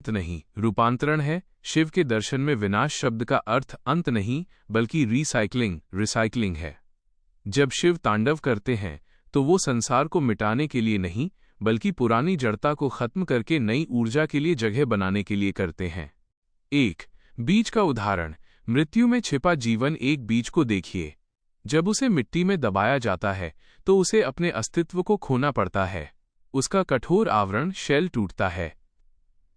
अंत नहीं, रूपांतरण है। शिव के दर्शन में विनाश शब्द का अर्थ अंत नहीं बल्कि रिसाइकलिंग है। जब शिव तांडव करते हैं तो वो संसार को मिटाने के लिए नहीं बल्कि पुरानी जड़ता को खत्म करके नई ऊर्जा के लिए जगह बनाने के लिए करते हैं। एक बीज का उदाहरण। मृत्यु में छिपा जीवन एक बीज को देखिए। जब उसे मिट्टी में दबाया जाता है तो उसे अपने अस्तित्व को खोना पड़ता है। उसका कठोर आवरण शेल टूटता है।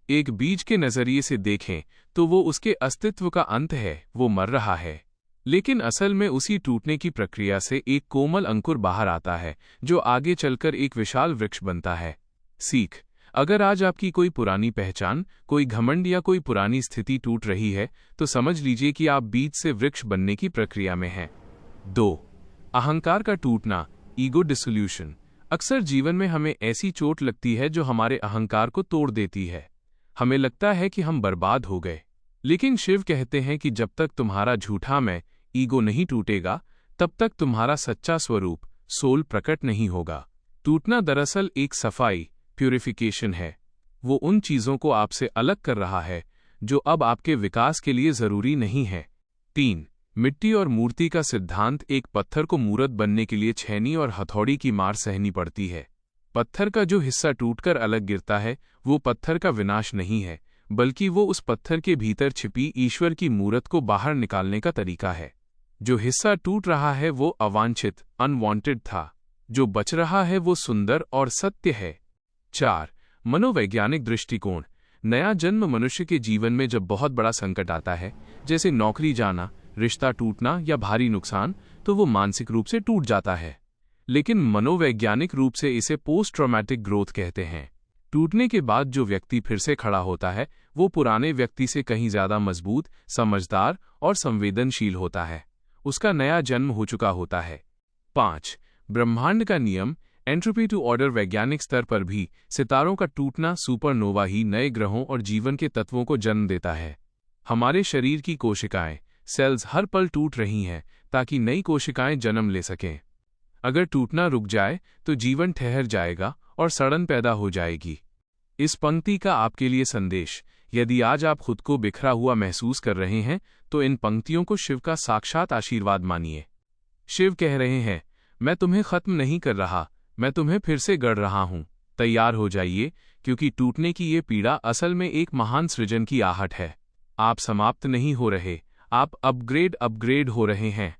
एक बीज के नजरिए से देखें तो वो उसके अस्तित्व का अंत है, वो मर रहा है। लेकिन असल में उसी टूटने की प्रक्रिया से एक कोमल अंकुर बाहर आता है जो आगे चलकर एक विशाल वृक्ष बनता है। सीख। अगर आज आपकी कोई पुरानी पहचान, कोई घमंड या कोई पुरानी स्थिति टूट रही है तो समझ लीजिए कि आप बीज से वृक्ष बनने की प्रक्रिया में हैं। 2. अहंकार का टूटना, ईगो डिसोल्यूशन। अक्सर जीवन में हमें ऐसी चोट लगती है जो हमारे अहंकार को तोड़ देती है। हमें लगता है कि हम बर्बाद हो गए। लेकिन शिव कहते हैं कि जब तक तुम्हारा झूठा मैं, ईगो नहीं टूटेगा, तब तक तुम्हारा सच्चा स्वरूप, सोल प्रकट नहीं होगा। टूटना दरअसल एक सफाई, प्यूरिफिकेशन है। वो उन चीजों को आपसे अलग कर रहा है जो अब आपके विकास के लिए जरूरी नहीं है। 3. मिट्टी और मूर्ति का सिद्धांत। एक पत्थर को मूर्त बनने के लिए छेनी और हथौड़ी की मार सहनी पड़ती है। पत्थर का जो हिस्सा टूटकर अलग गिरता है वो पत्थर का विनाश नहीं है बल्कि वो उस पत्थर के भीतर छिपी ईश्वर की मूर्त को बाहर निकालने का तरीका है। जो हिस्सा टूट रहा है वो अवांछित, अनवांटेड था। जो बच रहा है वो सुंदर और सत्य है। 4. मनोवैज्ञानिक दृष्टिकोण। नया जन्म मनुष्य के जीवन में जब बहुत बड़ा संकट आता है, जैसे नौकरी जाना, रिश्ता टूटना या भारी नुकसान, तो वो मानसिक रूप से टूट जाता है। लेकिन मनोवैज्ञानिक रूप से इसे पोस्ट ट्रॉमेटिक ग्रोथ कहते हैं। टूटने के बाद जो व्यक्ति फिर से खड़ा होता है वो पुराने व्यक्ति से कहीं ज्यादा मजबूत, समझदार और संवेदनशील होता है। उसका नया जन्म हो चुका होता है। 5. ब्रह्मांड का नियम, एंट्रोपी टू ऑर्डर। वैज्ञानिक स्तर पर भी सितारों का टूटना, सुपरनोवा ही नए ग्रहों और जीवन के तत्वों को जन्म देता है। हमारे शरीर की कोशिकाएं, सेल्स हर पल टूट रही हैं ताकि नई कोशिकाएं जन्म ले सकें। अगर टूटना रुक जाए तो जीवन ठहर जाएगा और सड़न पैदा हो जाएगी। इस पंक्ति का आपके लिए संदेश। यदि आज आप खुद को बिखरा हुआ महसूस कर रहे हैं तो इन पंक्तियों को शिव का साक्षात आशीर्वाद मानिए। शिव कह रहे हैं, मैं तुम्हें खत्म नहीं कर रहा, मैं तुम्हें फिर से गढ़ रहा हूं। तैयार हो जाइए, क्योंकि टूटने की ये पीड़ा असल में एक महान सृजन की आहट है। आप समाप्त नहीं हो रहे, आप अपग्रेड हो रहे हैं।